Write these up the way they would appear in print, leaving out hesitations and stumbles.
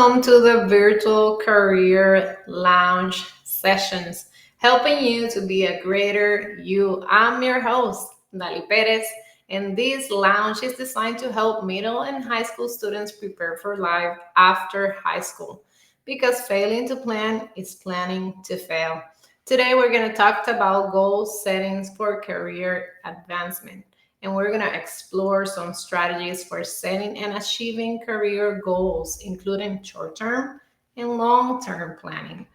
welcome to the virtual career lounge sessions, helping you to be a greater you. I'm your host, Dali Perez, and this lounge is designed to help middle and high school students prepare for life after high school because failing to plan is planning to fail. Today, we're going to talk about goal settings for career advancement, and we're going to explore some strategies for setting and achieving career goals, including short term and long term planning.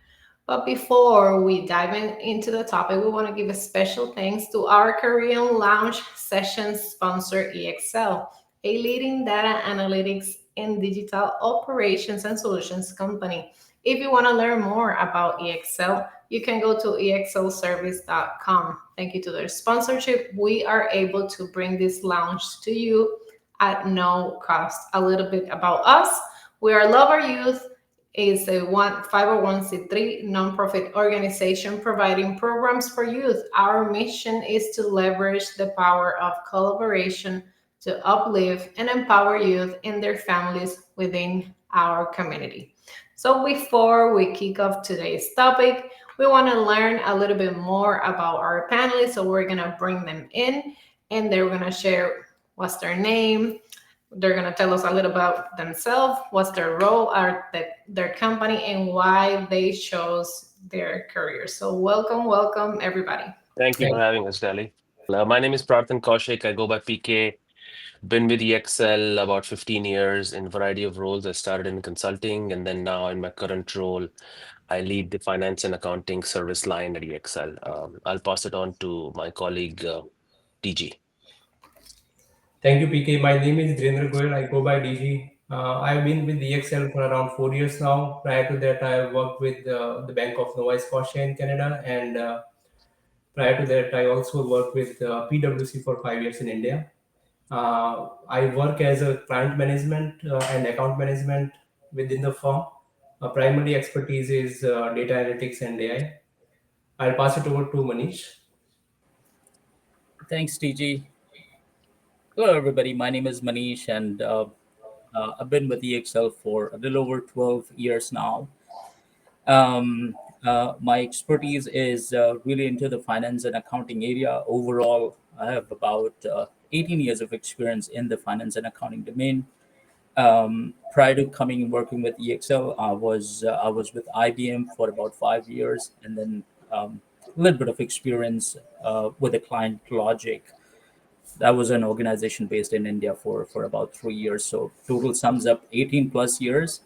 But before we dive into the topic, we want to give a special thanks to our Korean Lounge session sponsor, EXL, a leading data analytics and digital operations and solutions company. If you want to learn more about EXL, you can go to exlservice.com. Thank you to their sponsorship. We are able to bring this lounge to you at no cost. A little bit about us. We are Love Our Youth, is a 501c3 nonprofit organization providing programs for youth. Our mission is to leverage the power of collaboration to uplift and empower youth and their families within our community. So, before we kick off today's topic, we want to learn a little bit more about our panelists. So, we're going to bring them in and they're going to share what's their name, they're going to tell us a little about themselves, what's their role at their company, and why they chose their career. So, welcome, everybody. Thank you for Thank having us, Dali. My name is Parthan Kaushik. I go by PK. Been with EXL about 15 years in a variety of roles. I started in consulting, and then now in my current role, I lead the finance and accounting service line at EXL. I'll pass it on to my colleague, DG. you, PK. My name is Dhirendra Goyal. I go by DG. I've been with EXL for around 4 years now. Prior to that, I worked with the Bank of Nova Scotia in Canada, and prior to that, I also worked with PwC for 5 years in India. I work as a client management and account management within the firm. Primary expertise is data analytics and AI. I'll pass it over to Manish. Thanks, TG. Hello, everybody. My name is Manish, and I've been with EXL for a little over 12 years now. My expertise is really into the finance and accounting area. Overall, I have about 18 years of experience in the finance and accounting domain. Prior to coming and working with EXL, I was with IBM for about 5 years, and then a little bit of experience with the client Logic. That was an organization based in India for about 3 years. So total sums up 18 plus years.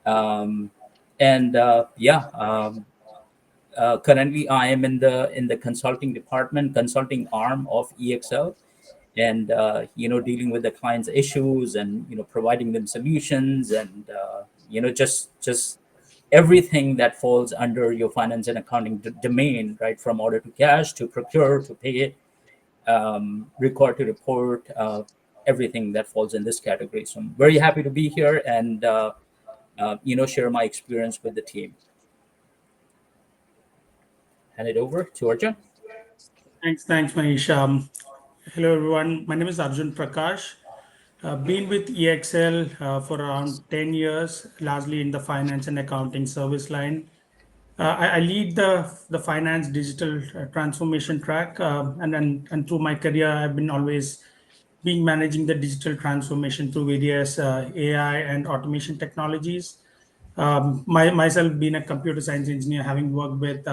Um, and yeah, Currently I am in the consulting department, consulting arm of EXL, and dealing with the client's issues and providing them solutions and just everything that falls under your finance and accounting domain, right? From order to cash to procure to pay, record to report, everything that falls in this category. So I'm very happy to be here and share my experience with the team. Hand it over to Arjun. Thanks, Manish. Hello, everyone. My name is Arjun Prakash. Been with EXL for around 10 years, largely in the finance and accounting service line. I lead the finance digital transformation track, and through my career, I've been always been managing the digital transformation through various AI and automation technologies. Myself being a computer science engineer, having worked with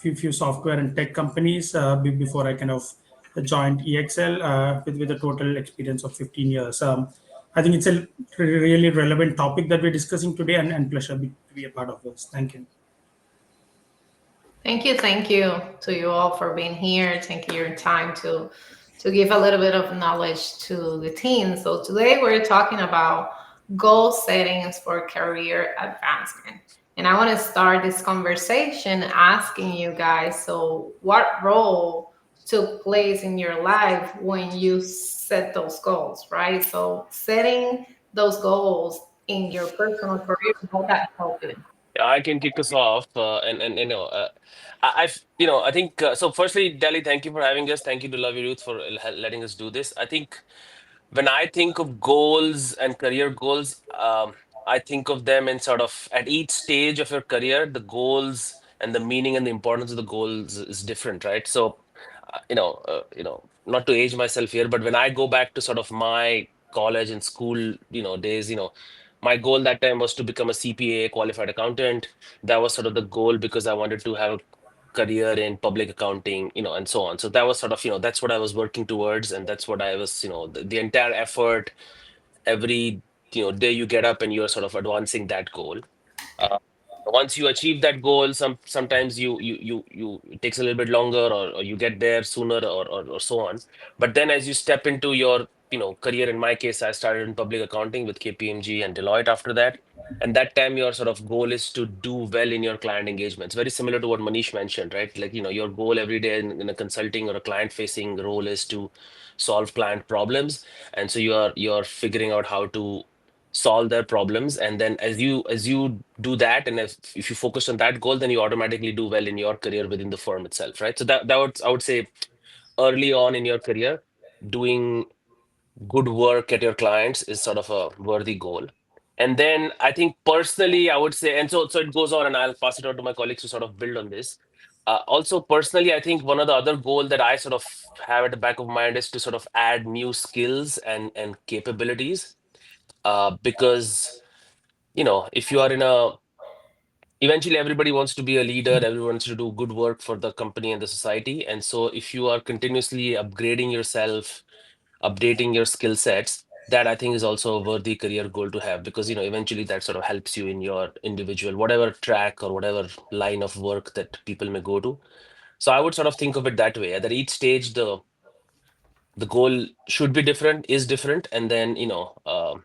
few software and tech companies before I kind of joined EXL with a total experience of 15 years. I think it's a really relevant topic that we're discussing today, and pleasure to be a part of this. Thank you. Thank you to you all for being here, taking your time to give a little bit of knowledge to the teens. So today we're talking about goal settings for career advancement. And I want to start this conversation asking you guys, so what role took place in your life when you set those goals, right? So setting those goals in your personal career, how that helped you? Yeah, I can kick us off, and I think so. Firstly, Dali, thank you for having us. Thank you to Love Your Youth for letting us do this. I think when I think of goals and career goals, I think of them in sort of at each stage of your career, the goals and the meaning and the importance of the goals is different, right? So, not to age myself here, but when I go back to sort of my college and school, days, my goal that time was to become a CPA, qualified accountant. That was sort of the goal because I wanted to have a career in public accounting, and so on. So that was sort of, that's what I was working towards, and that's what I was, the entire effort every day you get up and you're sort of advancing that goal. uh, Once you achieve that goal, sometimes it takes a little bit longer, or you get there sooner, or so on. But then as you step into your career, in my case I started in public accounting with KPMG and Deloitte after that. And that time your sort of goal is to do well in your client engagements, very similar to what Manish mentioned, right? Like, your goal every day in a consulting or a client facing role is to solve client problems. And so you're figuring out how to solve their problems. And then as you do that, and if you focus on that goal, then you automatically do well in your career within the firm itself, right? So that would, I would say, early on in your career, doing good work at your clients is sort of a worthy goal. And then I think personally, I would say, and so it goes on, and I'll pass it on to my colleagues to sort of build on this. Also, personally, I think one of the other goal that I sort of have at the back of mind is to sort of add new skills and capabilities. Because if you are in a eventually everybody wants to be a leader, everyone wants to do good work for the company and the society. And so if you are continuously upgrading yourself, updating your skill sets, that I think is also a worthy career goal to have, because eventually that sort of helps you in your individual whatever track or whatever line of work that people may go to. So I would sort of think of it that way, that each stage the goal should be different, is different. And then the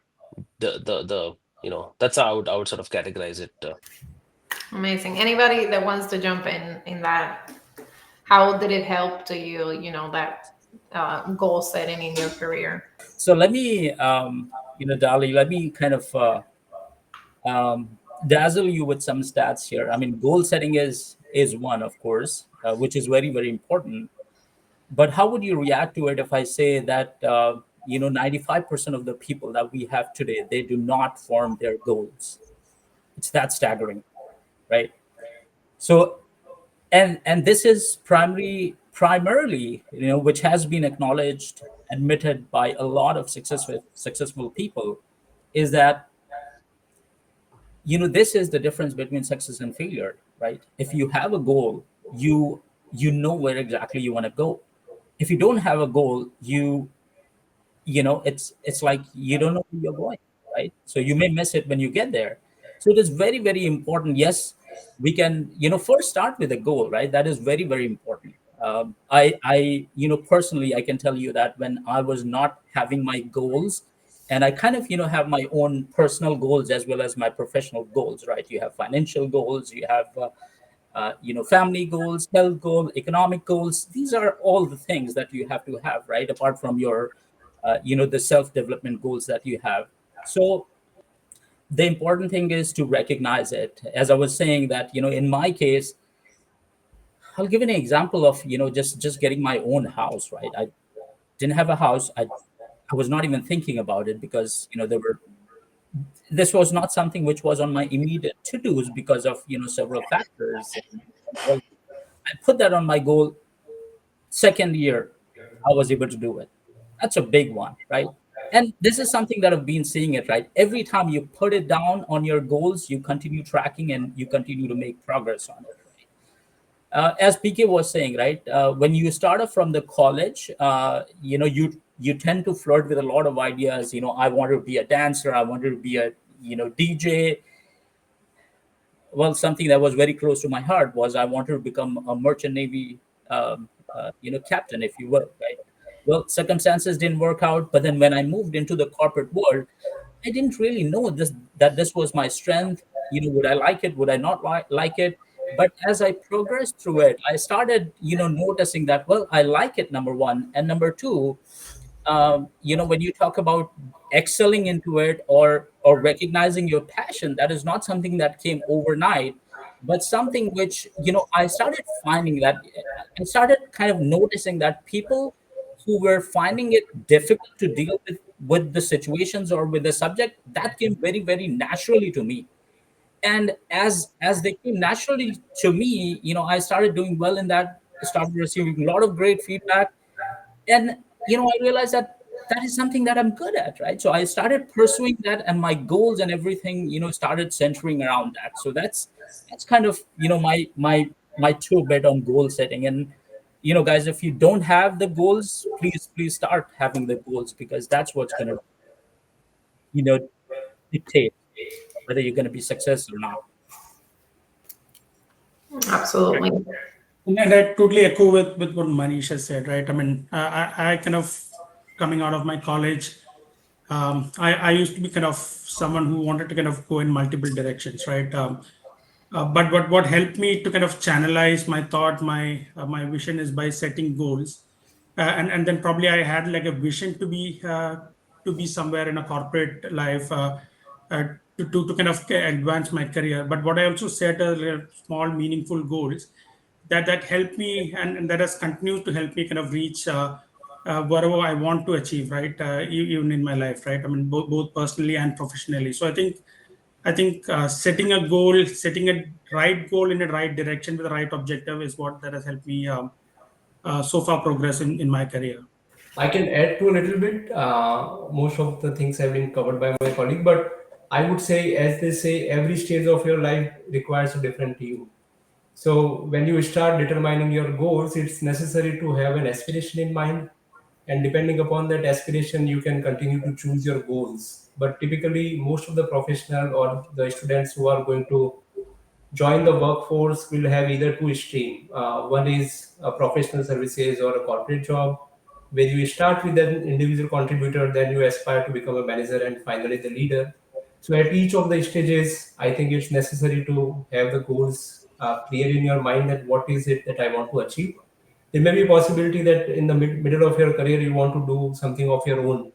that's how I would sort of categorize it. Amazing. Anybody that wants to jump in that, how did it help to you, that goal setting in your career? So let me, Dali, let me kind of dazzle you with some stats here. I mean, goal setting is one, of course, which is very very important. But how would you react to it if I say that 95% of the people that we have today, they do not form their goals? It's that staggering, right? So and this is primarily, which has been acknowledged, admitted by a lot of successful people, is that this is the difference between success and failure, right? If you have a goal, you know where exactly you want to go. If you don't have a goal, it's like you don't know where you're going, right? So you may miss it when you get there. So it is very very important. Yes, we can first start with a goal, right? That is very very important. I personally, I can tell you that when I was not having my goals, and I kind of have my own personal goals as well as my professional goals, right? You have financial goals, you have family goals, health goals, economic goals. These are all the things that you have to have, right? Apart from your the self development goals that you have. So the important thing is to recognize it. As I was saying, that in my case, I'll give an example of just getting my own house, right? I didn't have a house. I was not even thinking about it, because this was not something which was on my immediate to dos, because of several factors. And all. I put that on my goal. Second year, I was able to do it. That's a big one, right? And this is something that I've been seeing it, right? Every time you put it down on your goals, you continue tracking and you continue to make progress on it, right? As PK was saying, right? When you start off from the college, you tend to flirt with a lot of ideas. I wanted to be a dancer. I wanted to be a DJ. Well, something that was very close to my heart was I wanted to become a merchant navy, captain, if you will, right? Well, circumstances didn't work out, but then when I moved into the corporate world, I didn't really know this was my strength. Would I like it? Would I not like it? But as I progressed through it, I started noticing that, well, I like it, number one, and number two, when you talk about excelling into it, or recognizing your passion, that is not something that came overnight, but something which I started finding that I started kind of noticing that people who were finding it difficult to deal with with the situations or with the subject, that came very, very naturally to me. And as they came naturally to me, I started doing well in that, started receiving a lot of great feedback. And I realized that that is something that I'm good at, right? So I started pursuing that, and my goals and everything started centering around that. So that's kind of my two bit on goal setting. And guys, if you don't have the goals, please start having the goals, because that's what's going to you know dictate whether you're going to be successful or not. Absolutely. And I totally echo with what Manisha said, right? I mean, I kind of coming out of my college, I used to be kind of someone who wanted to kind of go in multiple directions, right? But what helped me to kind of channelize my thought, my vision is by setting goals, and then probably I had like a vision to be somewhere in a corporate life, uh, to kind of advance my career. But what I also set are like small meaningful goals that helped me, and that has continued to help me kind of reach whatever I want to achieve, right? Even in my life, right? I mean, both personally and professionally. So I think setting a goal, setting a right goal in the right direction with the right objective is what that has helped me so far progress in my career. I can add to a little bit. Most of the things have been covered by my colleague, but I would say, as they say, every stage of your life requires a different you. So when you start determining your goals, it's necessary to have an aspiration in mind, and depending upon that aspiration, you can continue to choose your goals. But typically, most of the professional or the students who are going to join the workforce will have either two stream. One is a professional services or a corporate job, where you start with an individual contributor, then you aspire to become a manager, and finally the leader. So at each of the stages, I think it's necessary to have the goals clear in your mind, that what is it that I want to achieve. There may be a possibility that in the middle of your career you want to do something of your own,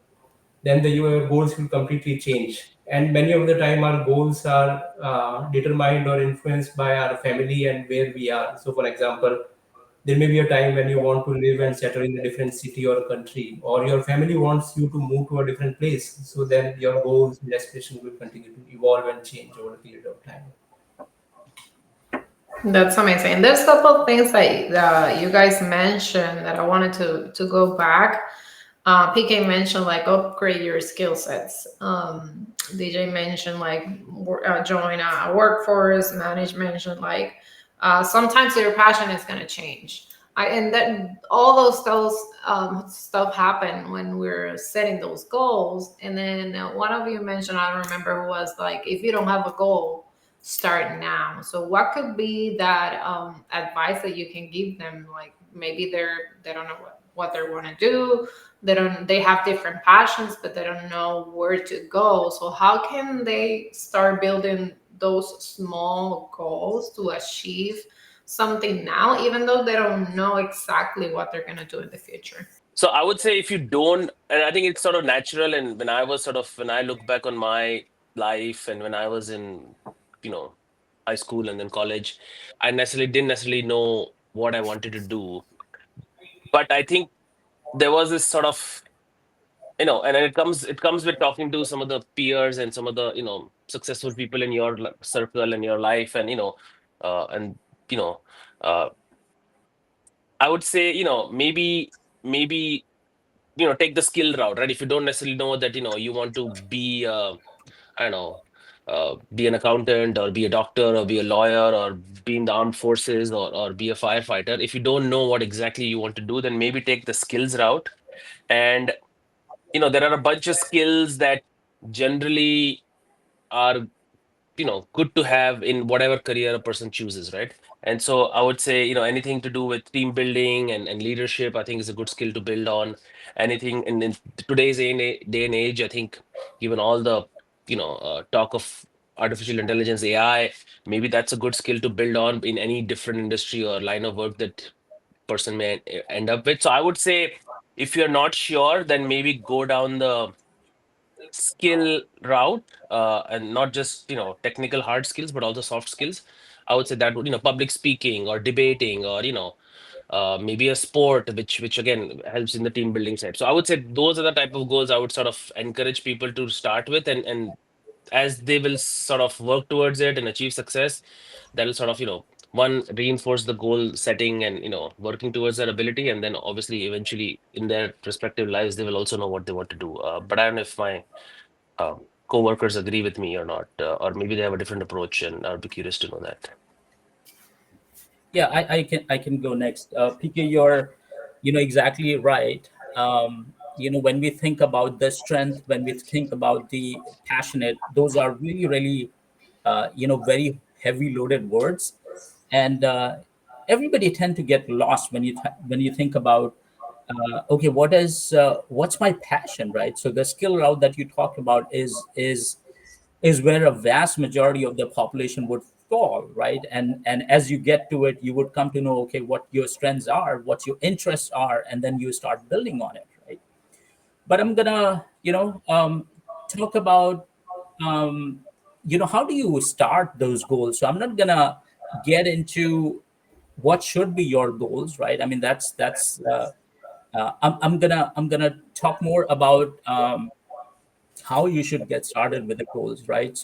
then your goals will completely change. And many of the time our goals are determined or influenced by our family and where we are. So for example, there may be a time when you want to live and settle in a different city or country, or your family wants you to move to a different place. So then your goals and aspirations will continue to evolve and change over a period of time. That's amazing. There's a couple of things that you guys mentioned that I wanted to go back. PK mentioned like upgrade your skill sets. DJ mentioned like join a workforce. Manage mentioned like sometimes your passion is going to change. And that all those stuff happen when we're setting those goals. And then one of you mentioned, I don't remember who was like, if you don't have a goal, start now. So what could be that advice that you can give them? Like maybe they don't know what they want to do, they have different passions, but they don't know where to go. So how can they start building those small goals to achieve something now, even though they don't know exactly what they're going to do in the future? So I would say if you don't, and I think it's sort of natural. And when I look back on my life and when I was in, you know, high school and then college, I necessarily didn't necessarily know what I wanted to do. But I think there was this sort of, and then it comes with talking to some of the peers and some of the, successful people in your circle and your life, and and you know, uh, I would say, maybe take the skill route, right? If you don't necessarily know that you want to be I don't know, be an accountant or be a doctor or be a lawyer or be in the armed forces or be a firefighter. If you don't know what exactly you want to do, then maybe take the skills route. And there are a bunch of skills that generally are good to have in whatever career a person chooses, right? And so I would say, anything to do with team building and leadership, I think is a good skill to build on. Anything in today's day and age, I think, given all the talk of artificial intelligence, AI, maybe that's a good skill to build on in any different industry or line of work that person may end up with. So I would say, if you're not sure, then maybe go down the skill route, and not just technical hard skills but also soft skills. I would say that would, public speaking or debating or maybe a sport, which again helps in the team building side. So I would say those are the type of goals I would sort of encourage people to start with, and as they will sort of work towards it and achieve success, that'll sort of, one, reinforce the goal setting and, working towards their ability, and then obviously eventually in their respective lives they will also know what they want to do. But I don't know if my co-workers agree with me or not, or maybe they have a different approach, and I'll be curious to know that. Yeah, I can go next. PK, you're exactly right. When we think about the strength, when we think about the passionate, those are really, really very heavy loaded words, and everybody tend to get lost when when you think about okay, what's my passion, right? So the skill route that you talked about is where a vast majority of the population would fall, right? And as you get to it, you would come to know, okay, what your strengths are, what your interests are, and then you start building on it, right? But I'm gonna talk about how do you start those goals. So I'm not gonna get into what should be your goals, right? I mean, I'm gonna talk more about how you should get started with the goals, right?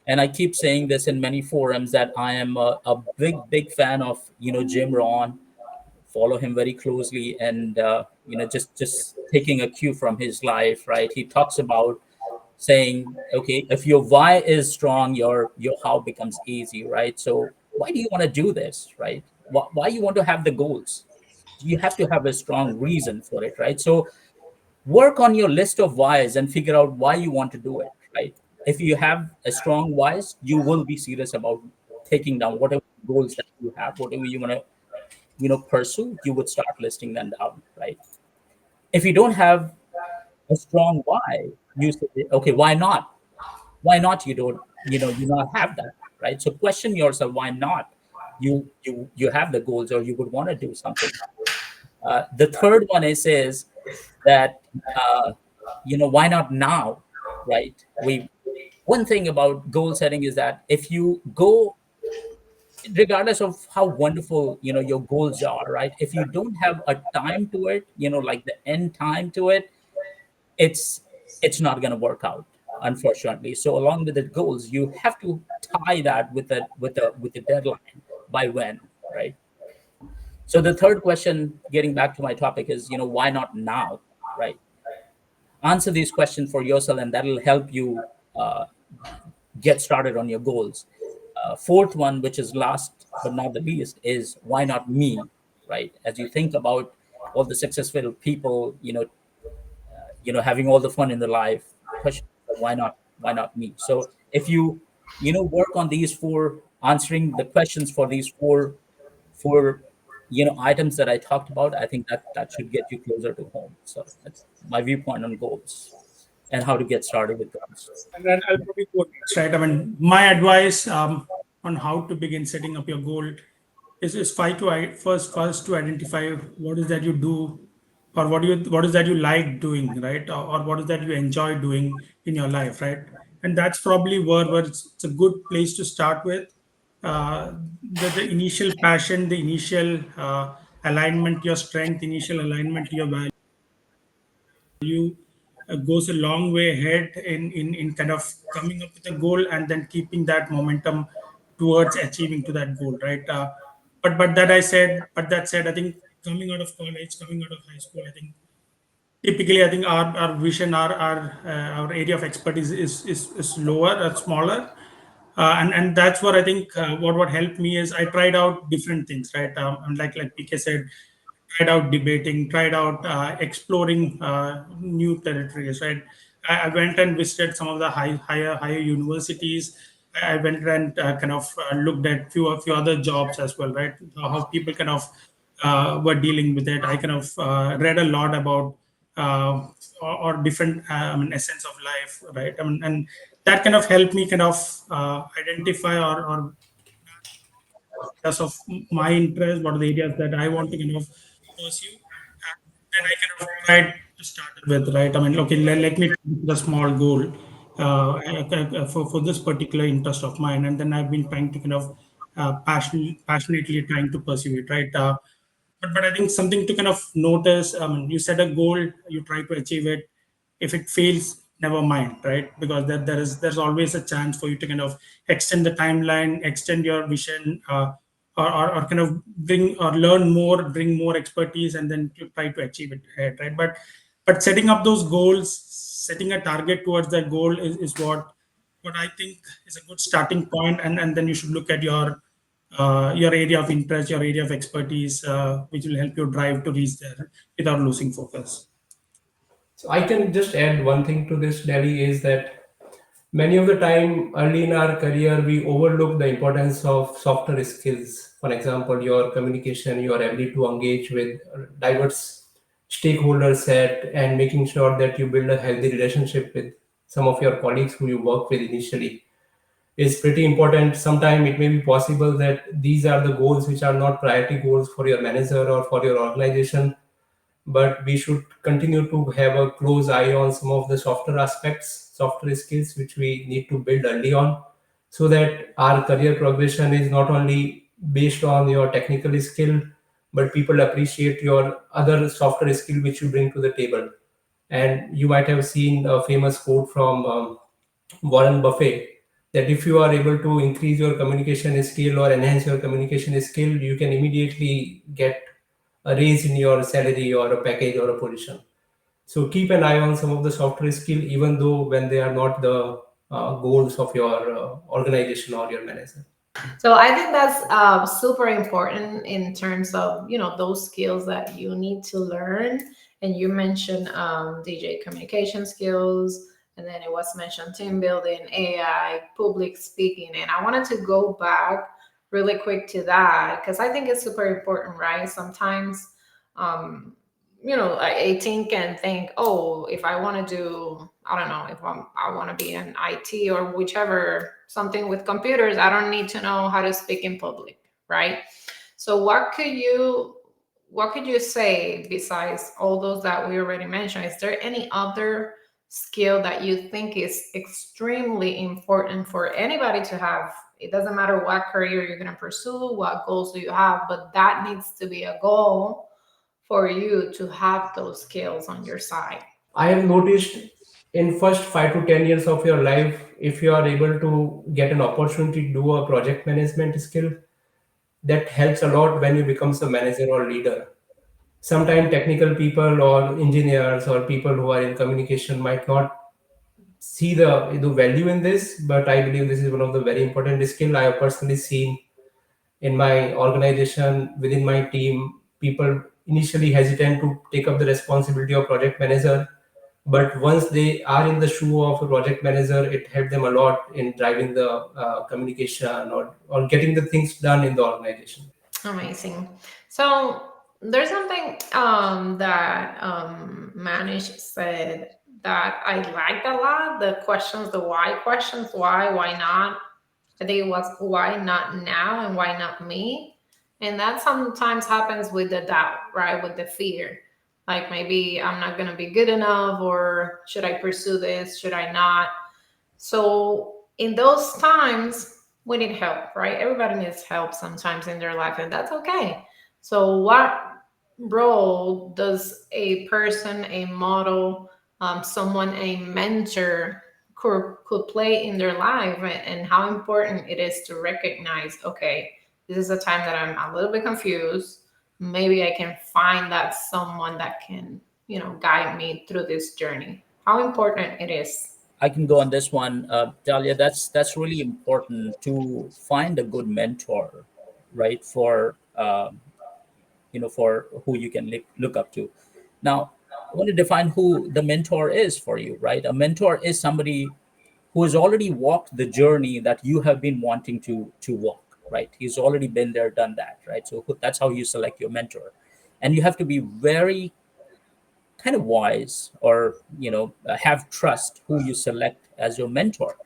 And I keep saying this in many forums that I am a big fan of Jim Rohn. Follow him very closely, and just taking a cue from his life, right? He talks about saying, okay, if your why is strong, your how becomes easy, right? So why do you want to do this, right? Why you want to have the goals? You have to have a strong reason for it, right? So work on your list of whys and figure out why you want to do it, right? If you have a strong whys, you will be serious about taking down whatever goals that you have, whatever you want to pursue. You would start listing them down, right? If you don't have a strong why, you say, okay, why not? Why not? You don't you not have that, right? So question yourself, why not you have the goals, or you would want to do something. The third one is that why not now, right? We One thing about goal setting is that if you go, regardless of how wonderful your goals are, right, if you don't have a time to it, like the end time to it, it's it's not going to work out, unfortunately. So along with the goals, you have to tie that with the deadline, by when, right? So the third question, getting back to my topic, is why not now, right? Answer these questions for yourself, and that'll help you uh, get started on your goals. Fourth one, which is last but not the least, is why not me, right? As you think about all the successful people, having all the fun in their life, question, why not me? So if you work on these four, answering the questions for these four items that I talked about, I think that should get you closer to home. So that's my viewpoint on goals and how to get started with goals. And then I'll probably go next, right? I mean, my advice on how to begin setting up your goal is first to identify what is that you do, or what is that you like doing, right? Or what is that you enjoy doing in your life, right? And that's probably where it's a good place to start with. The initial passion, the initial alignment, your strength, initial alignment to your value goes a long way ahead in kind of coming up with a goal and then keeping that momentum towards achieving to that goal, right? But that said, I think coming out of college, coming out of high school, I think typically I think our vision, our area of expertise is lower or smaller, and that's what I think what helped me is I tried out different things, right? And like PK said, tried out debating, tried out exploring new territories, right? I went and visited some of the higher universities. I went and kind of looked at few other jobs as well, right? How people kind of were dealing with it. I kind of read a lot about uh, or different I mean essence of life, right? I mean, and that kind of helped me kind of identify or areas of my interest, what are the areas that I want to kind of pursue. And then I kind of tried to start it with, right? I mean, okay, let me take the small goal for this particular interest of mine. And then I've been trying to kind of passionately trying to pursue it, right? but I think something to kind of notice. You set a goal, you try to achieve it. If it fails, never mind, right? Because there's always a chance for you to kind of extend the timeline, extend your vision, or kind of bring or learn more, bring more expertise, and then to try to achieve it, right? But setting up those goals, setting a target towards that goal is what I think is a good starting point, and then you should look at your area of interest, your area of expertise, which will help you drive to reach there without losing focus. So I can just add one thing to this, Delhi, is that many of the time early in our career we overlook the importance of softer skills. For example, your communication, your ability to engage with diverse stakeholder set, and making sure that you build a healthy relationship with some of your colleagues who you work with initially is pretty important. Sometimes it may be possible that these are the goals which are not priority goals for your manager or for your organization, but we should continue to have a close eye on some of the softer aspects, softer skills which we need to build early on, so that our career progression is not only based on your technical skill, but people appreciate your other softer skill which you bring to the table. And you might have seen a famous quote from Warren Buffett, that if you are able to increase your communication skill or enhance your communication skill, you can immediately get a raise in your salary or a package or a position. So keep an eye on some of the software skill, even though when they are not the goals of your organization or your manager. So I think that's super important in terms of those skills that you need to learn. And you mentioned DJ communication skills, and then it was mentioned team building, AI, public speaking, and I wanted to go back really quick to that because I think it's super important, right? Sometimes um, a teen can think, oh, if I want to do, I don't know, if I want to be in IT or whichever, something with computers, I don't need to know how to speak in public, right? So what could you say besides all those that we already mentioned? Is there any other skill that you think is extremely important for anybody to have? It doesn't matter what career you're going to pursue, what goals do you have, but that needs to be a goal for you to have those skills on your side. I have noticed in first 5 to 10 years of your life, if you are able to get an opportunity to do a project management skill, that helps a lot when you becomes a manager or leader. Sometimes technical people or engineers or people who are in communication might not see the value in this, but I believe this is one of the very important skill I have personally seen in my organization, within my team. People initially hesitant to take up the responsibility of project manager, but once they are in the shoe of a project manager, it helped them a lot in driving the communication or getting the things done in the organization. Amazing. So there's something that Manish said that I liked a lot. The questions, the why questions, why not? I think it was why not now and why not me? And that sometimes happens with the doubt, right? With the fear. Like maybe I'm not going to be good enough, or should I pursue this? Should I not? So in those times, we need help, right? Everybody needs help sometimes in their life, and that's okay. So what role does a person, a model, someone, a mentor could play in their life, and how important it is to recognize, okay, this is a time that I'm a little bit confused. Maybe I can find that someone that can, guide me through this journey. How important it is. I can go on this one, Dalia. That's really important to find a good mentor, right? For who you can look up to. Now, I want to define who the mentor is for you, right? A mentor is somebody who has already walked the journey that you have been wanting to walk, right? He's already been there, done that, right? So that's how you select your mentor, and you have to be very kind of wise, or have trust who you select as your mentor.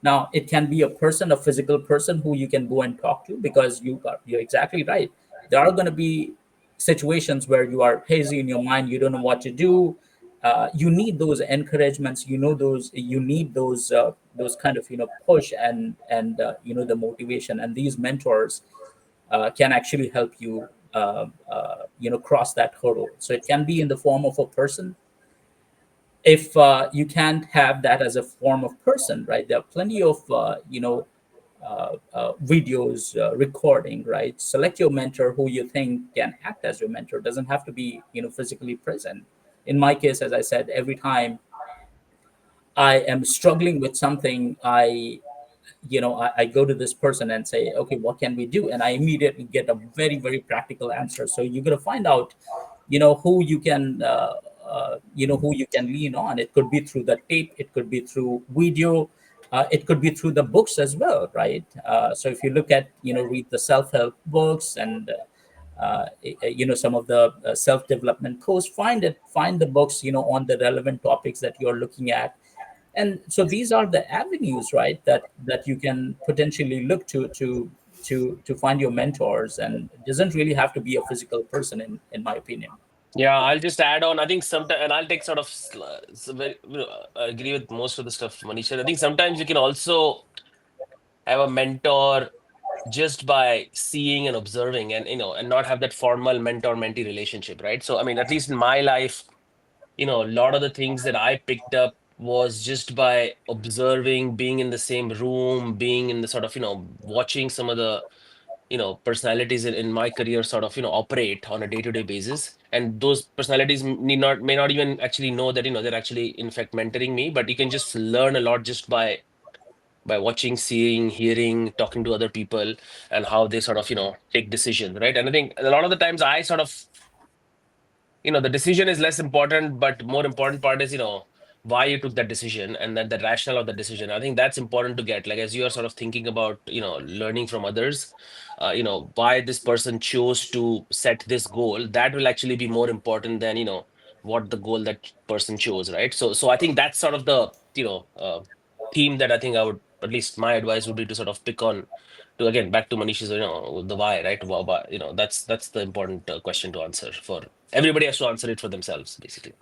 Now, it can be a person, a physical person who you can go and talk to, because you're exactly right. There are going to be situations where you are hazy in your mind, you don't know what to do. You need those encouragements, you need those kind of push, and the motivation, and these mentors can actually help you cross that hurdle. So it can be in the form of a person. If you can't have that as a form of person, right, there are plenty of videos recording, right? Select your mentor who you think can act as your mentor. Doesn't have to be physically present. In my case, as I said, every time I am struggling with something, I go to this person and say, okay, what can we do? And I immediately get a very, very practical answer. So you're going to find out, who you can, who you can lean on. It could be through the tape, it could be through video, it could be through the books as well, right? So if you look at, read the self-help books and, some of the self-development course, find the books, on the relevant topics that you're looking at. And so these are the avenues, right, that you can potentially look to find your mentors, and it doesn't really have to be a physical person, in my opinion. Yeah, I'll just add on. I think sometimes, and I'll take sort of very, I agree with most of the stuff Manish said. I think sometimes you can also have a mentor just by seeing and observing, and and not have that formal mentor-mentee relationship, right? So, I mean, at least in my life, a lot of the things that I picked up was just by observing, being in the same room, being in the sort of, watching some of the personalities in my career sort of operate on a day-to-day basis, and those personalities may not even actually know that they're actually in fact mentoring me, but you can just learn a lot just by watching, seeing, hearing, talking to other people, and how they sort of take decisions, right? And I think a lot of the times I sort of the decision is less important, but more important part is why you took that decision, and then the rationale of the decision. I think that's important to get, like, as you are sort of thinking about learning from others, why this person chose to set this goal, that will actually be more important than what the goal that person chose, right? So I think that's sort of the theme that I think I would, at least my advice would be to sort of pick on, to again back to Manish's, the why, right? Why, that's the important question to answer. For everybody has to answer it for themselves, basically.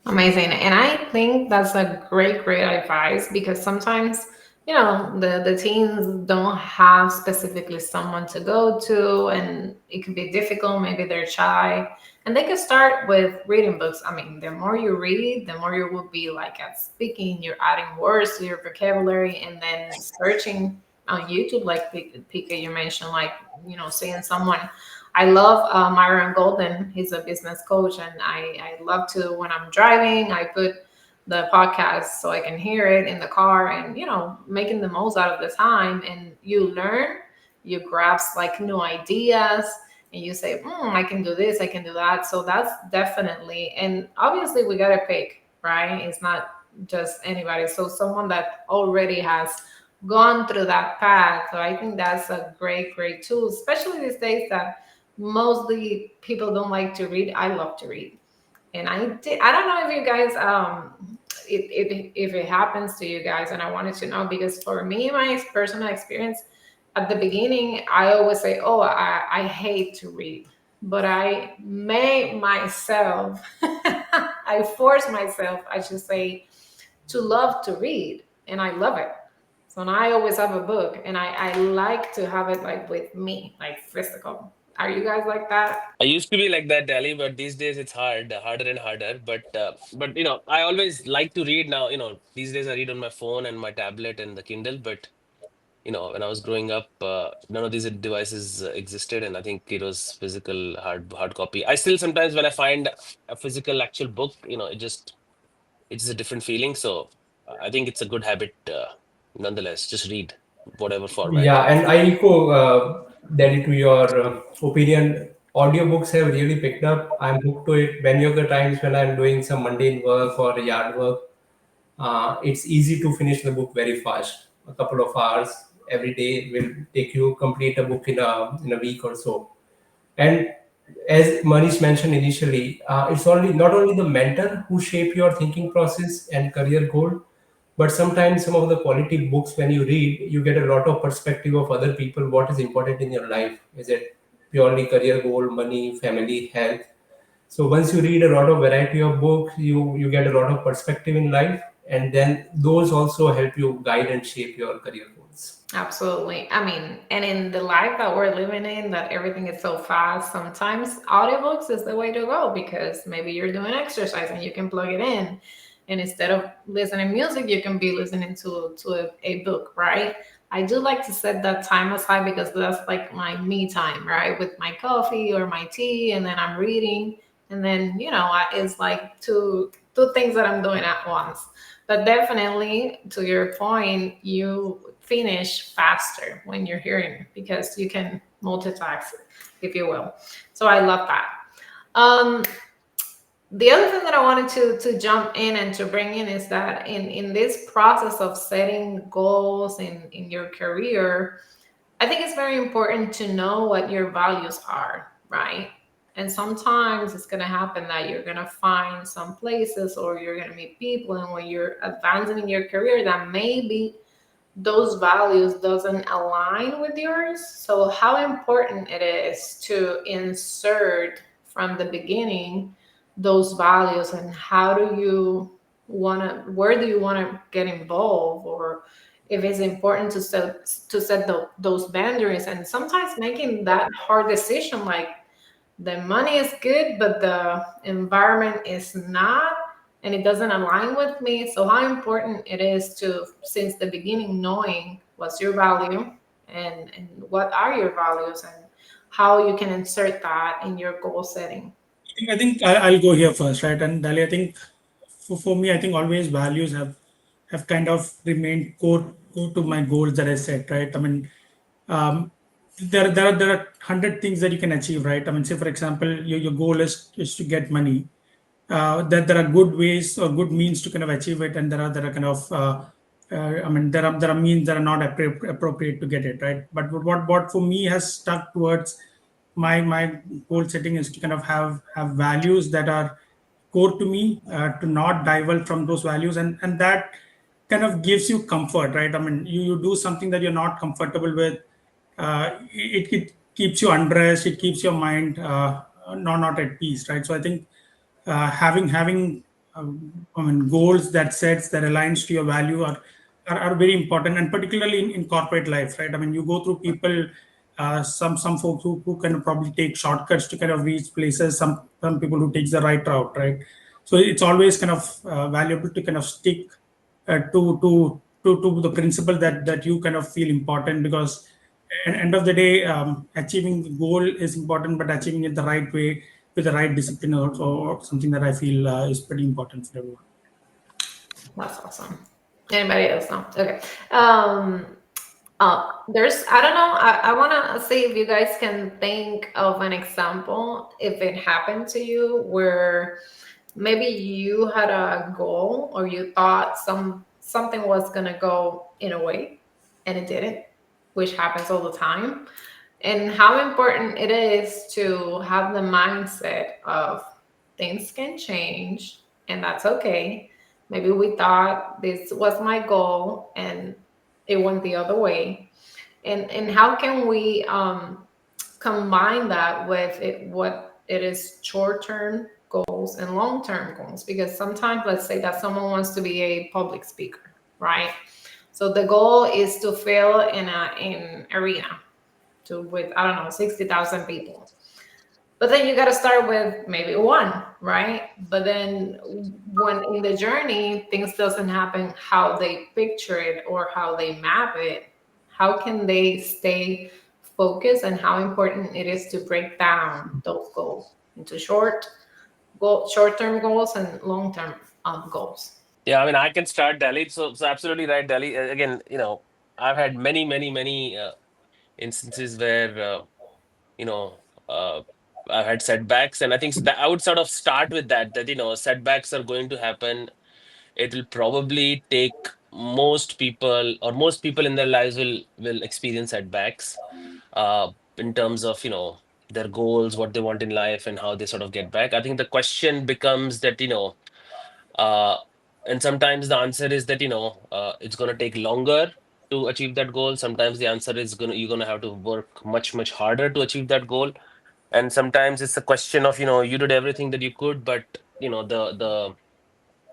Amazing. And I think that's a great advice because sometimes, the teens don't have specifically someone to go to and it can be difficult. Maybe they're shy. And they can start with reading books. I mean, the more you read, the more you will be like at speaking, you're adding words to your vocabulary and then searching on YouTube, like Pika, you mentioned, like, seeing someone. I love Myron Golden. He's a business coach, and I love to, when I'm driving, I put the podcast so I can hear it in the car and, making the most out of the time. And you learn, you grasp like new ideas, and you say, I can do this, I can do that. So that's definitely, and obviously we got to pick, right? It's not just anybody. So someone that already has gone through that path. So I think that's a great tool, especially these days that mostly people don't like to read. I love to read, and I don't know if you guys if it happens to you guys, and I wanted to know because for me, my personal experience at the beginning, I always say, "Oh, I hate to read," but I made myself, I force myself, I should say, to love to read, and I love it. So now I always have a book, and I like to have it like with me, like physical. Are you guys like that? I used to be like that, Dali, but these days it's harder and harder. But I always like to read now. These days I read on my phone and my tablet and the Kindle. But when I was growing up, none of these devices existed, and I think it was physical hard copy. I still sometimes, when I find a physical actual book, it's just a different feeling. So I think it's a good habit, nonetheless. Just read whatever format. Yeah, and I echo Delhi to your opinion. Audiobooks have really picked up. I'm hooked to it. Many of the times when I'm doing some mundane work or yard work, it's easy to finish the book very fast. A couple of hours every day will take you complete a book in a week or so. And as Manish mentioned initially, it's only not only the mentor who shape your thinking process and career goal, but sometimes some of the quality books when you read, you get a lot of perspective of other people. What is important in your life? Is it purely career goal, money, family, health? So once you read a lot of variety of books, you get a lot of perspective in life, and then those also help you guide and shape your career goals. Absolutely. I mean, and in the life that we're living in, that everything is so fast, sometimes audiobooks is the way to go because maybe you're doing exercise and you can plug it in. And instead of listening music, you can be listening to a book, right? I do like to set that time aside because that's like my me time, right? With my coffee or my tea, and then I'm reading. And then, it's like two things that I'm doing at once. But definitely, to your point, you finish faster when you're hearing because you can multitask, if you will. So I love that. Um, the other thing that I wanted to jump in and to bring in is that in this process of setting goals in your career, I think it's very important to know what your values are, right? And sometimes it's going to happen that you're going to find some places or you're going to meet people, and when you're advancing in your career, that maybe those values doesn't align with yours. So how important it is to insert from the beginning those values, and how do you want to, where do you want to get involved, or if it's important to set those boundaries, and sometimes making that hard decision, like the money is good, but the environment is not, and it doesn't align with me. So, how important it is to, since the beginning, knowing what's your value and what are your values, and how you can insert that in your goal setting. I think I'll go here first, right? And Dali, I think for me, I think always values have kind of remained core to my goals that I set, right? I mean, um, there are 100 things that you can achieve, right? I mean, say for example, your goal is to get money. That there are good ways or good means to kind of achieve it, and there are kind of I mean, there are means that are not appropriate to get it, right? But what for me has stuck towards my goal setting is to kind of have values that are core to me, to not divulge from those values, and that kind of gives you comfort, right? I mean, you do something that you're not comfortable with, it keeps you undressed, it keeps your mind not at peace, right? So I think having I mean, goals that sets that aligns to your value are very important, and particularly in corporate life, right? I mean, you go through people, some folks who can probably take shortcuts to kind of reach places, some people who takes the right route, right? So it's always kind of valuable to kind of stick to the principle that you kind of feel important, because at end of the day, achieving the goal is important, but achieving it the right way with the right discipline or something that I feel is pretty important for everyone. That's awesome. Anybody else know? Okay. There's, I don't know, I want to see if you guys can think of an example, if it happened to you, where maybe you had a goal or you thought something was going to go in a way and it didn't, which happens all the time. And how important it is to have the mindset of things can change and that's okay. Maybe we thought this was my goal and it went the other way. And how can we combine that with it, what it is, short-term goals and long-term goals? Because sometimes, let's say that someone wants to be a public speaker, right? So the goal is to fill in a in arena to with, I don't know, 60,000 people. But then you got to start with maybe one, right? But then when in the journey things doesn't happen how they picture it or how they map it, how can they stay focused, and how important it is to break down those goals into short-term goals and long-term goals. Yeah, I mean, I can start Delhi. So absolutely right, Delhi. Again, I've had many instances where you know uh, I've had setbacks, and I think that I would sort of start with that setbacks are going to happen. It will probably take most people in their lives will experience setbacks uh, in terms of their goals, what they want in life, and how they sort of get back. I think the question becomes that uh, and sometimes the answer is that it's going to take longer to achieve that goal. Sometimes the answer is you're going to have to work much harder to achieve that goal. And sometimes it's a question of you did everything that you could, but the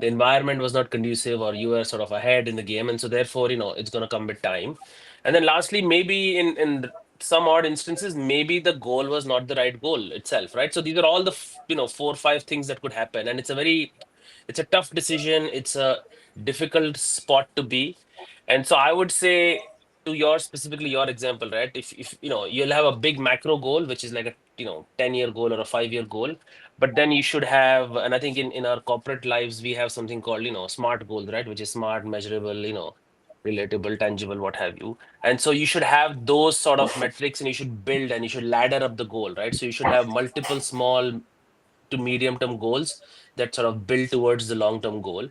environment was not conducive, or you were sort of ahead in the game, and so therefore it's going to come with time. And then lastly, maybe in some odd instances, maybe the goal was not the right goal itself, right? So these are all the four or five things that could happen, and it's a tough decision. It's a difficult spot to be. And so I would say, to your specifically your example, right? If you'll have a big macro goal, which is like a 10-year goal or a 5-year goal, but then you should have, and I think in our corporate lives we have something called smart goals, right? Which is smart, measurable, relatable, tangible, what have you. And so you should have those sort of metrics, and you should build and you should ladder up the goal, right? So you should have multiple small to medium term goals that sort of build towards the long term goal.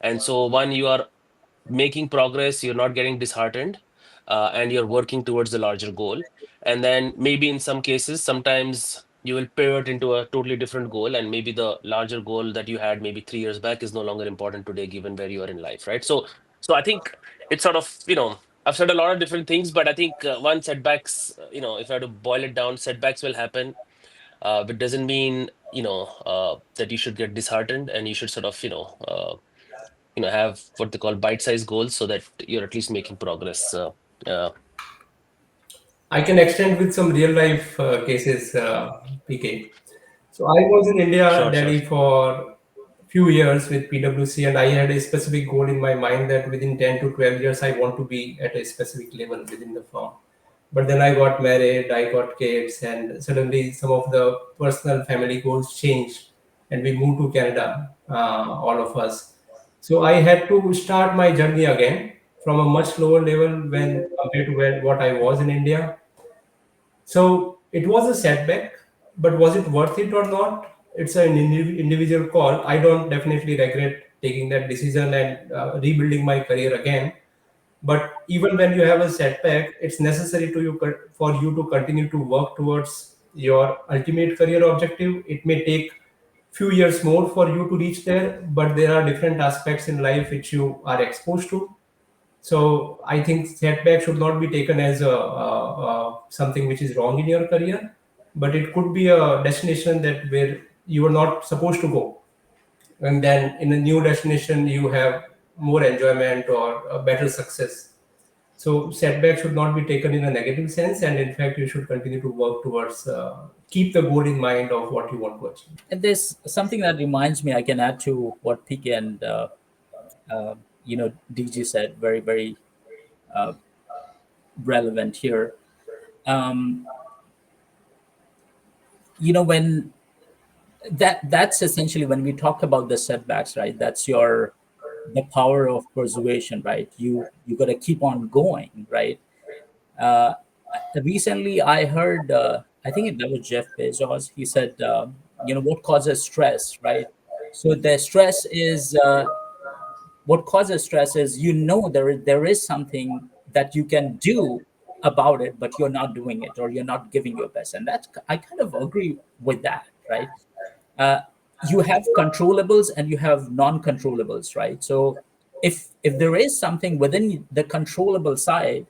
And so when you are making progress, you're not getting disheartened, and you're working towards the larger goal. And then maybe in some cases, sometimes you will pivot into a totally different goal, and maybe the larger goal that you had maybe 3 years back is no longer important today, given where you are in life, right? So I think it's sort of, I've said a lot of different things, but I think one setbacks, if I had to boil it down, setbacks will happen, but doesn't mean that you should get disheartened, and you should sort of have what they call bite-sized goals, so that you're at least making progress. Uh, I can extend with some real life cases, PK. So I was in India, sure, sure. Delhi for few years with PwC, and I had a specific goal in my mind that within 10 to 12 years I want to be at a specific level within the firm. But then I got married, I got kids, and suddenly some of the personal family goals changed, and we moved to Canada, all of us. So I had to start my journey again from a much lower level when compared to what I was in India. So it was a setback, but was it worth it or not? It's an individual call. I don't definitely regret taking that decision and rebuilding my career again. But even when you have a setback, it's necessary for you to continue to work towards your ultimate career objective. It may take few years more for you to reach there, but there are different aspects in life which you are exposed to. So I think setback should not be taken as something which is wrong in your career, but it could be a destination that where you are not supposed to go, and then in a new destination you have more enjoyment or a better success. So setback should not be taken in a negative sense, and in fact you should continue to work towards keep the goal in mind of what you want to achieve. And there's something that reminds me, I can add to what PK and DG said, very, very relevant here. Um, when that's essentially when we talk about the setbacks, right? That's the power of persuasion, right? You got to keep on going, right? Uh, Recently, I heard, I think that was Jeff Bezos. He said, what causes stress, right? So the stress is what causes stress is there is something that you can do about it, but you're not doing it, or you're not giving your best, and that's I kind of agree with that, right? uh, you have controllables and you have non-controllables, right? So if there is something within the controllable side,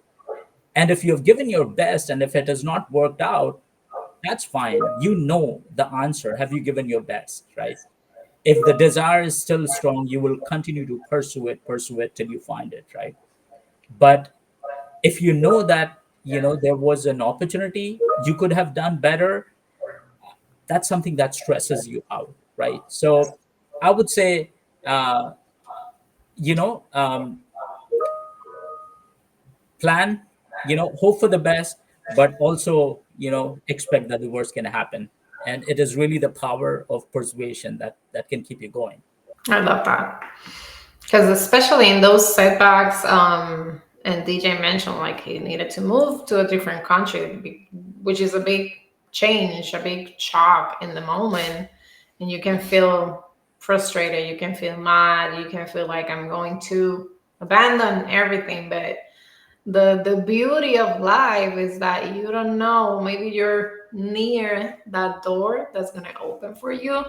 and if you've given your best and if it has not worked out, that's fine. You know the answer. Have you given your best, right? If the desire is still strong, you will continue to pursue it till you find it, right? But if you know that there was an opportunity, you could have done better, that's something that stresses you out, right? So I would say, uh, you know um, plan, hope for the best, but also expect that the worst can happen. And it is really the power of persuasion that can keep you going. I love that. Because especially in those setbacks, and DJ mentioned like he needed to move to a different country, which is a big change, a big shock in the moment. And you can feel frustrated, you can feel mad, you can feel like I'm going to abandon everything. But the beauty of life is that you don't know, maybe you're near that door that's going to open for you,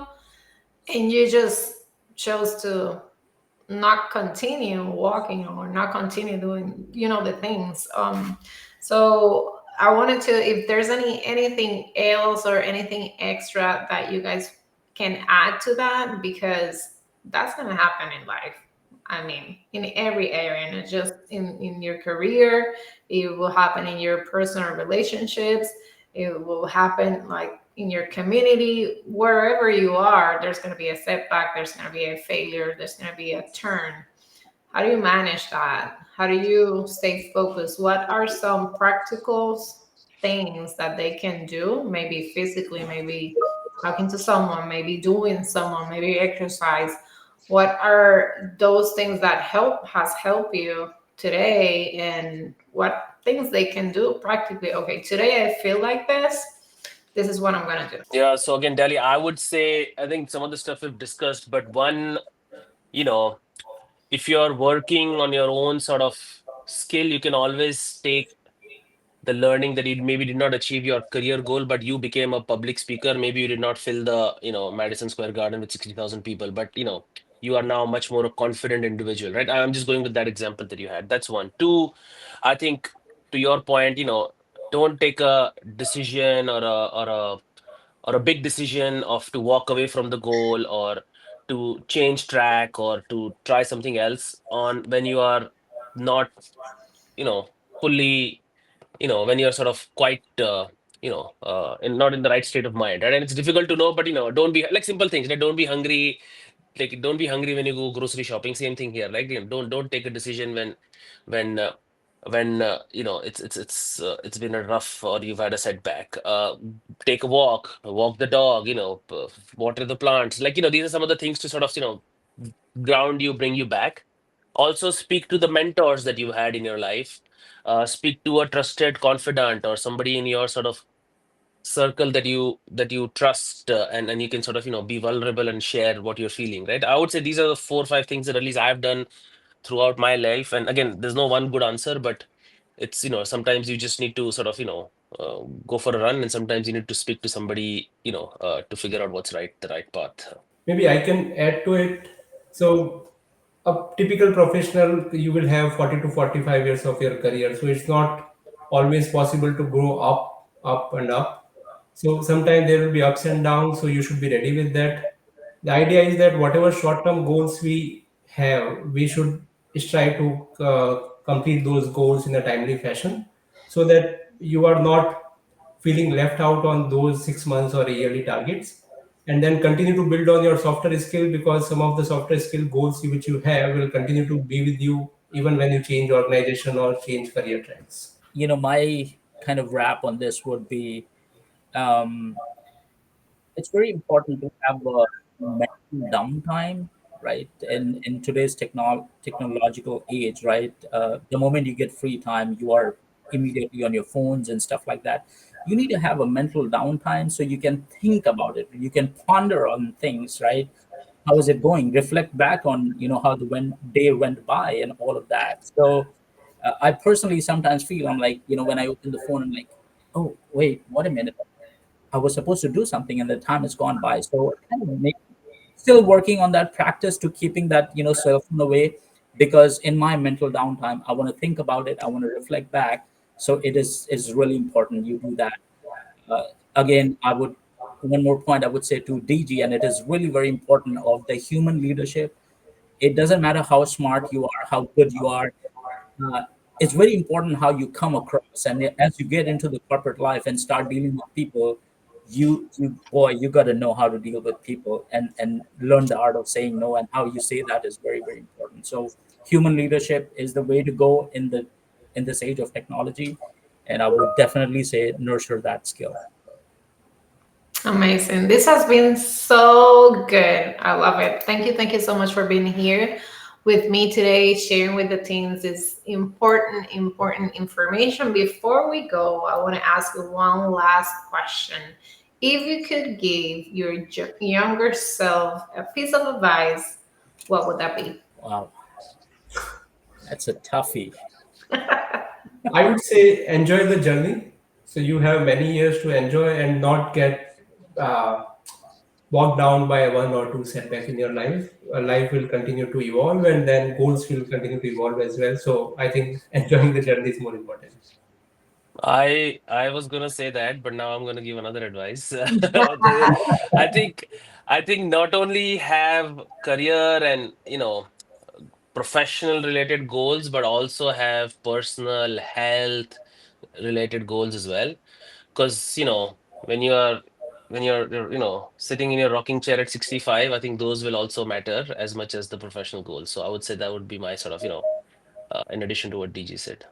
and you just chose to not continue walking or not continue doing the things. So I wanted to, if there's anything else or anything extra that you guys can add to that, because that's going to happen in life. I mean, in every area, not just in your career. It will happen in your personal relationships. It will happen like in your community, wherever you are. There's going to be a setback. There's going to be a failure. There's going to be a turn. How do you manage that? How do you stay focused? What are some practical things that they can do? Maybe physically, maybe talking to someone, maybe doing someone, maybe exercise. What are those things that has helped you today, and what things they can do practically? Okay, today I feel like this. This is what I'm gonna do. Yeah, so again, Delhi, I would say I think some of the stuff we've discussed, but one, you know, if you're working on your own sort of skill, you can always take the learning that you maybe did not achieve your career goal, but you became a public speaker. Maybe you did not fill the, Madison Square Garden with 60,000 people, but you are now much more a confident individual, right? I'm just going with that example that you had. That's one. Two, I think to your point, don't take a decision or a big decision of to walk away from the goal or to change track or to try something else on when you are not, fully, when you're sort of quite not in the right state of mind, right? And it's difficult to know, but don't be like simple things, like don't be hungry, like don't be hungry when you go grocery shopping. Same thing here, like don't take a decision when it's been a rough or you've had a setback. Take a walk the dog, water the plants, like these are some of the things to sort of ground you, bring you back. Also speak to the mentors that you had in your life. Speak to a trusted confidant or somebody in your sort of circle that you trust, and you can sort of be vulnerable and share what you're feeling, right? I would say these are the 4 or 5 things that at least I've done throughout my life. And again, there's no one good answer, but it's sometimes you just need to sort of go for a run, and sometimes you need to speak to somebody to figure out what's the right path. Maybe I can add to it. So, a typical professional, you will have 40 to 45 years of your career. So, it's not always possible to grow up, and up. So, sometimes there will be ups and downs. So, you should be ready with that. The idea is that whatever short term goals we have, we should strive to complete those goals in a timely fashion so that you are not feeling left out on those 6 months or yearly targets, and then continue to build on your software skill, because some of the software skill goals which you have will continue to be with you even when you change organization or change career tracks. My kind of wrap on this would be, um, it's very important to have a mental downtime, right? In today's technological age, right? The moment you get free time, you are immediately on your phones and stuff like that. You need to have a mental downtime so you can think about it. You can ponder on things, right? How is it going? Reflect back on how the day went by and all of that. So I personally sometimes feel I'm like, when I open the phone, I'm like, oh wait, what a minute, I was supposed to do something and the time has gone by. So kind of still working on that practice to keeping that cell phone away, because in my mental downtime I want to think about it, I want to reflect back. So it is really important you do that. uh, Again, I would, one more point I would say to DG, and it is really very important of the human leadership. It doesn't matter how smart you are, how good you are, uh, it's very important how you come across. And as you get into the corporate life and start dealing with people, you boy, you got to know how to deal with people and learn the art of saying no, and how you say that is very, very important. So human leadership is the way to go in this age of technology, and I would definitely say nurture that skill. Amazing. This has been so good. I love it. Thank you so much for being here with me today, sharing with the teens this important information. Before we go, I want to ask you one last question. If you could give your younger self a piece of advice, what would that be? Wow, that's a toughie. I would say enjoy the journey. So you have many years to enjoy and not get uh, bogged down by one or two setback in your life. Life will continue to evolve, and then goals will continue to evolve as well. So I think enjoying the journey is more important. I was gonna say that, but now I'm gonna give another advice. I think I think not only have career and professional related goals, but also have personal health related goals as well. Because, when you're sitting in your rocking chair at 65, I think those will also matter as much as the professional goals. So I would say that would be my sort of, in addition to what DG said.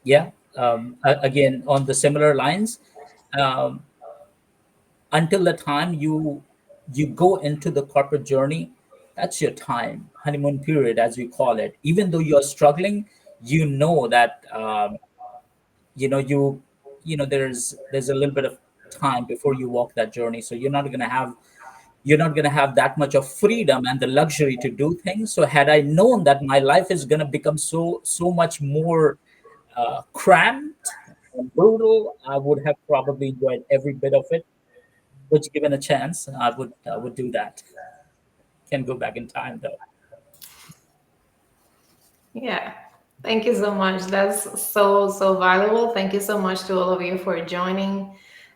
Yeah. Again, on the similar lines, um, until the time you go into the corporate journey, that's your time, honeymoon period, as we call it. Even though you're struggling, you know that you know you there's a little bit of time before you walk that journey, so you're not going to have that much of freedom and the luxury to do things. So had I known that my life is going to become so much more cramped and brutal, I would have probably enjoyed every bit of it. Which, given a chance, I would do that. Can't go back in time though. Yeah. Thank you so much. That's so valuable. Thank you so much to all of you for joining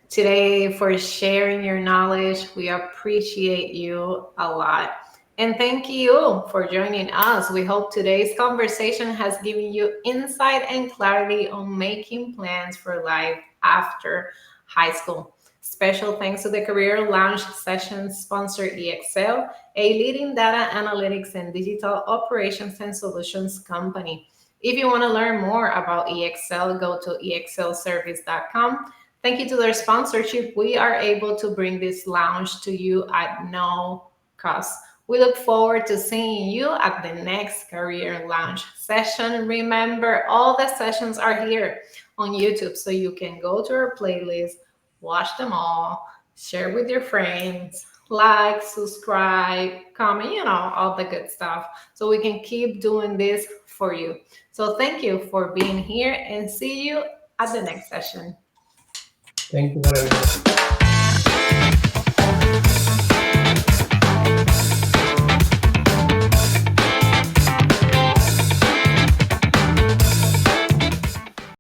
today, for sharing your knowledge. We appreciate you a lot. And thank you for joining us. We hope today's conversation has given you insight and clarity on making plans for life after high school. Special thanks to the Career Lounge session sponsor EXL, a leading data analytics and digital operations and solutions company. If you want to learn more about EXL, go to exlservice.com. Thank you to their sponsorship. We are able to bring this lounge to you at no cost. We look forward to seeing you at the next Career Lounge session. Remember, all the sessions are here on YouTube, so you can go to our playlist, watch them all, share with your friends, like, subscribe, comment, all the good stuff. So we can keep doing this for you. So thank you for being here and see you at the next session. Thank you for having us.